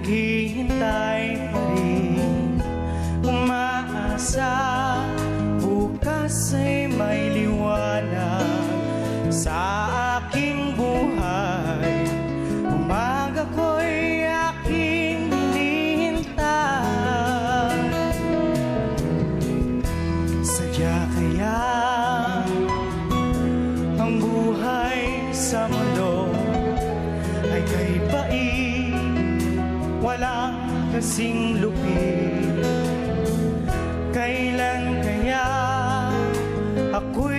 naghihintay pa rin, umaasa bukas ay may liwanag sa aking buhay. Umaga ko'y aking hinihintay. Sadya kaya ang buhay sa mundo ay kay bait, walang kasing lupit. Kailan kaya ako'y